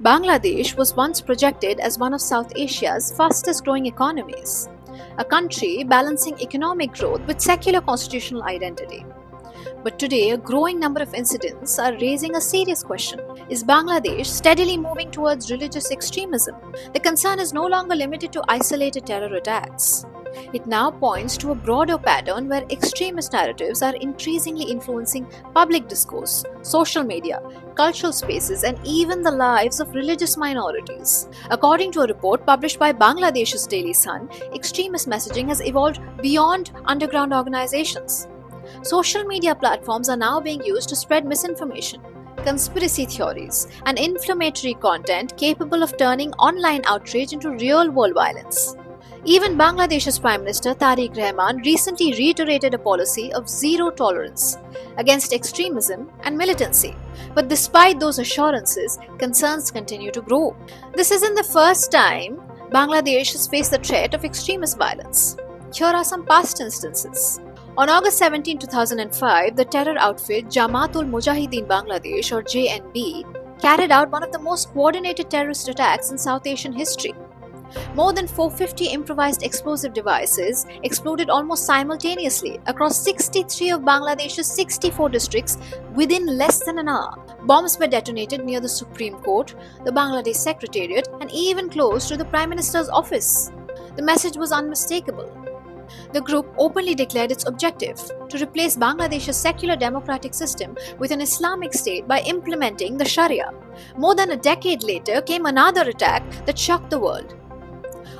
Bangladesh was once projected as one of South Asia's fastest growing economies, a country balancing economic growth with secular constitutional identity. But today, a growing number of incidents are raising a serious question. Is Bangladesh steadily moving towards religious extremism? The concern is no longer limited to isolated terror attacks. It now points to a broader pattern where extremist narratives are increasingly influencing public discourse, social media, cultural spaces, and even the lives of religious minorities. According to a report published by Bangladesh's Daily Sun, extremist messaging has evolved beyond underground organizations. Social media platforms are now being used to spread misinformation, conspiracy theories, and inflammatory content capable of turning online outrage into real-world violence. Even Bangladesh's Prime Minister Tariq Rahman recently reiterated a policy of zero tolerance against extremism and militancy. But despite those assurances, concerns continue to grow. This isn't the first time Bangladesh has faced the threat of extremist violence. Here are some past instances. On August 17, 2005, the terror outfit Jamaatul Mujahideen Bangladesh or JNB carried out one of the most coordinated terrorist attacks in South Asian history. More than 450 improvised explosive devices exploded almost simultaneously across 63 of Bangladesh's 64 districts within less than an hour. Bombs were detonated near the Supreme Court, the Bangladesh Secretariat, and even close to the Prime Minister's office. The message was unmistakable. The group openly declared its objective to replace Bangladesh's secular democratic system with an Islamic state by implementing the Sharia. More than a decade later came another attack that shocked the world.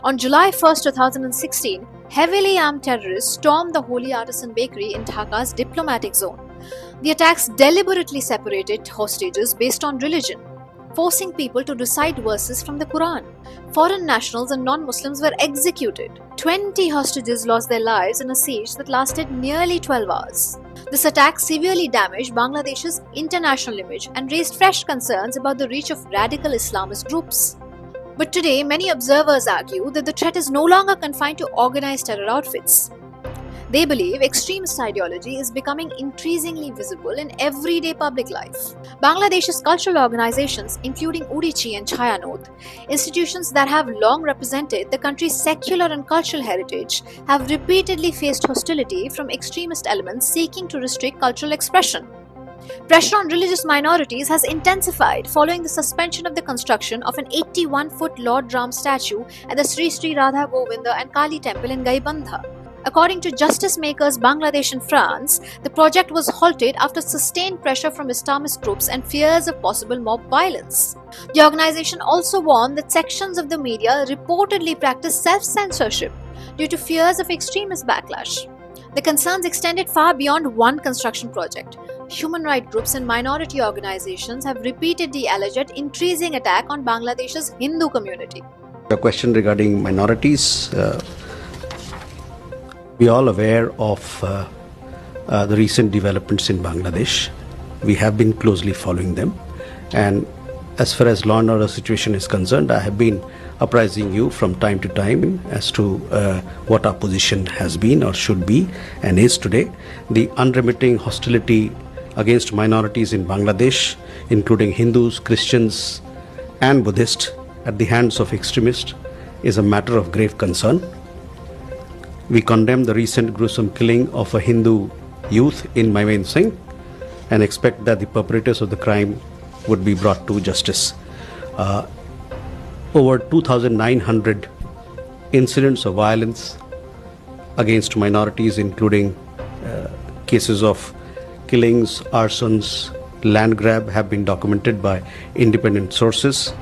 On July 1, 2016, heavily armed terrorists stormed the Holy Artisan Bakery in Dhaka's diplomatic zone. The attacks deliberately separated hostages based on religion, forcing people to recite verses from the Quran. Foreign nationals and non-Muslims were executed. 20 hostages lost their lives in a siege that lasted nearly 12 hours. This attack severely damaged Bangladesh's international image and raised fresh concerns about the reach of radical Islamist groups. But today, many observers argue that the threat is no longer confined to organized terror outfits. They believe extremist ideology is becoming increasingly visible in everyday public life. Bangladesh's cultural organizations, including Udichi and Chhayanaut, institutions that have long represented the country's secular and cultural heritage, have repeatedly faced hostility from extremist elements seeking to restrict cultural expression. Pressure on religious minorities has intensified following the suspension of the construction of an 81-foot Lord Ram statue at the Sri Sri Radha Govinda and Kali temple in Gaibandha. According to Justice Makers Bangladesh and France, the project was halted after sustained pressure from Islamist groups and fears of possible mob violence. The organization also warned that sections of the media reportedly practice self-censorship due to fears of extremist backlash. The concerns extended far beyond one construction project. Human rights groups and minority organizations have repeatedly alleged increasing attack on Bangladesh's Hindu community. A question regarding minorities. We are all aware of the recent developments in Bangladesh. We have been closely following them. And as far as law and order situation is concerned, I have been apprising you from time to time as to what our position has been or should be and is today. The unremitting hostility against minorities in Bangladesh, including Hindus, Christians, and Buddhists, at the hands of extremists, is a matter of grave concern. We condemn the recent gruesome killing of a Hindu youth in Maimain Singh and expect that the perpetrators of the crime would be brought to justice. Over 2,900 incidents of violence against minorities, including cases of killings, arsons, land grab, have been documented by independent sources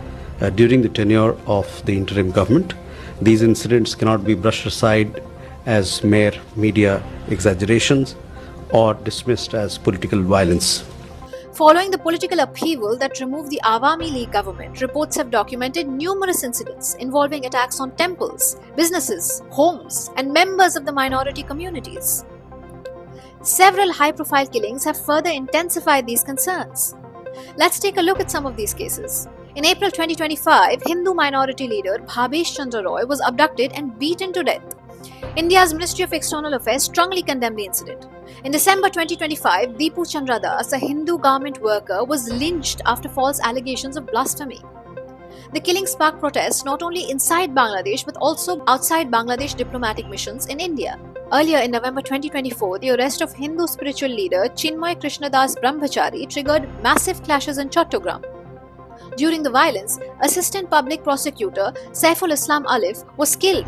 during the tenure of the interim government. These incidents cannot be brushed aside as mere media exaggerations or dismissed as political violence. Following the political upheaval that removed the Awami League government, reports have documented numerous incidents involving attacks on temples, businesses, homes, and members of the minority communities. Several high-profile killings have further intensified these concerns. Let's take a look at some of these cases. In April 2025, Hindu minority leader Bhabesh Chandra Roy was abducted and beaten to death. India's Ministry of External Affairs strongly condemned the incident. In December 2025, Deepu Chandra Das, a Hindu garment worker, was lynched after false allegations of blasphemy. The killing sparked protests not only inside Bangladesh but also outside Bangladesh diplomatic missions in India. Earlier in November 2024, the arrest of Hindu spiritual leader Chinmay Krishnadas Brahmachari triggered massive clashes in Chattogram. During the violence, Assistant Public Prosecutor Saiful Islam Alif was killed,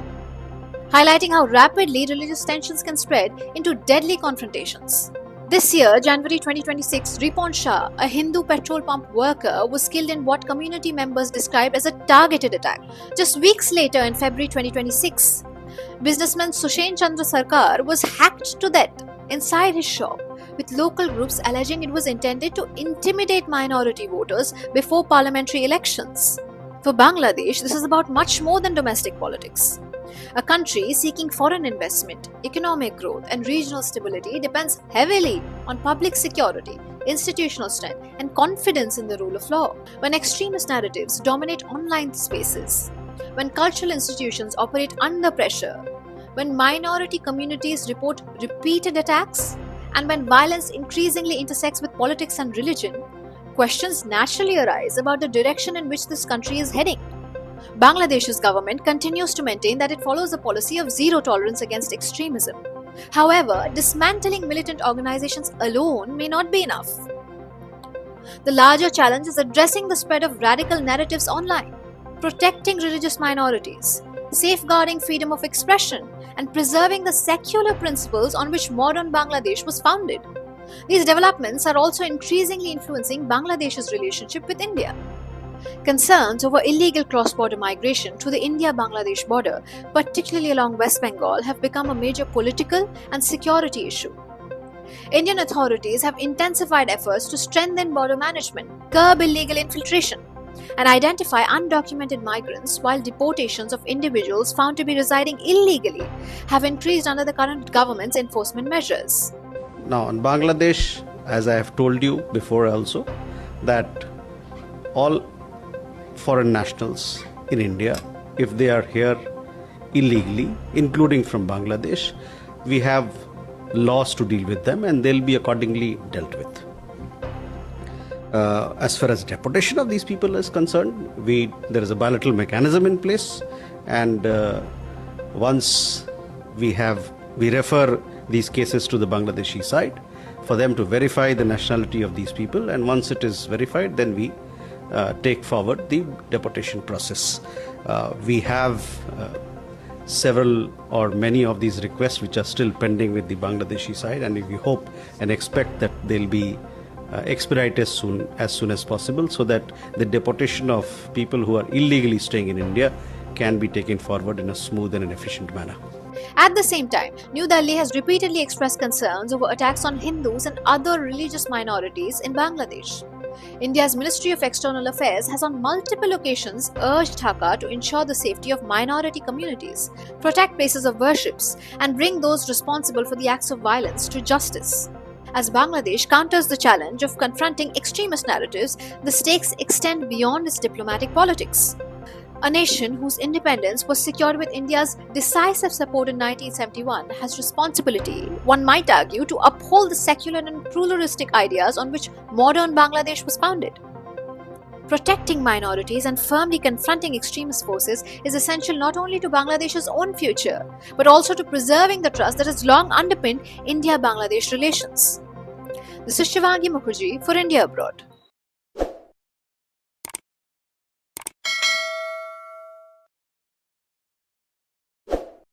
highlighting how rapidly religious tensions can spread into deadly confrontations. This year, January 2026, Ripon Shah, a Hindu petrol pump worker, was killed in what community members described as a targeted attack. Just weeks later, in February 2026, businessman Sushen Chandra Sarkar was hacked to death inside his shop, with local groups alleging it was intended to intimidate minority voters before parliamentary elections. For Bangladesh, this is about much more than domestic politics. A country seeking foreign investment, economic growth, and regional stability depends heavily on public security, institutional strength, and confidence in the rule of law. When extremist narratives dominate online spaces, when cultural institutions operate under pressure, when minority communities report repeated attacks, and when violence increasingly intersects with politics and religion, questions naturally arise about the direction in which this country is heading. Bangladesh's government continues to maintain that it follows a policy of zero tolerance against extremism. However, dismantling militant organizations alone may not be enough. The larger challenge is addressing the spread of radical narratives online, protecting religious minorities, safeguarding freedom of expression, and preserving the secular principles on which modern Bangladesh was founded. These developments are also increasingly influencing Bangladesh's relationship with India. Concerns over illegal cross-border migration to the India-Bangladesh border, particularly along West Bengal, have become a major political and security issue. Indian authorities have intensified efforts to strengthen border management, curb illegal infiltration, and identify undocumented migrants, while deportations of individuals found to be residing illegally have increased under the current government's enforcement measures. Now, in Bangladesh, as I have told you before also, that all foreign nationals in India, if they are here illegally, including from Bangladesh, we have laws to deal with them and they'll be accordingly dealt with. As far as deportation of these people is concerned, there is a bilateral mechanism in place, and once we refer these cases to the Bangladeshi side for them to verify the nationality of these people, and once it is verified, then we take forward the deportation process. We have several or many of these requests which are still pending with the Bangladeshi side, and we hope and expect that they'll be expedited as soon as possible, so that the deportation of people who are illegally staying in India can be taken forward in a smooth and an efficient manner. At the same time, New Delhi has repeatedly expressed concerns over attacks on Hindus and other religious minorities in Bangladesh. India's Ministry of External Affairs has on multiple occasions urged Dhaka to ensure the safety of minority communities, protect places of worships, and bring those responsible for the acts of violence to justice. As Bangladesh counters the challenge of confronting extremist narratives, the stakes extend beyond its diplomatic politics. A nation whose independence was secured with India's decisive support in 1971 has responsibility, one might argue, to uphold the secular and pluralistic ideas on which modern Bangladesh was founded. Protecting minorities and firmly confronting extremist forces is essential not only to Bangladesh's own future, but also to preserving the trust that has long underpinned India-Bangladesh relations. This is Shivangi Mukherjee for India Abroad.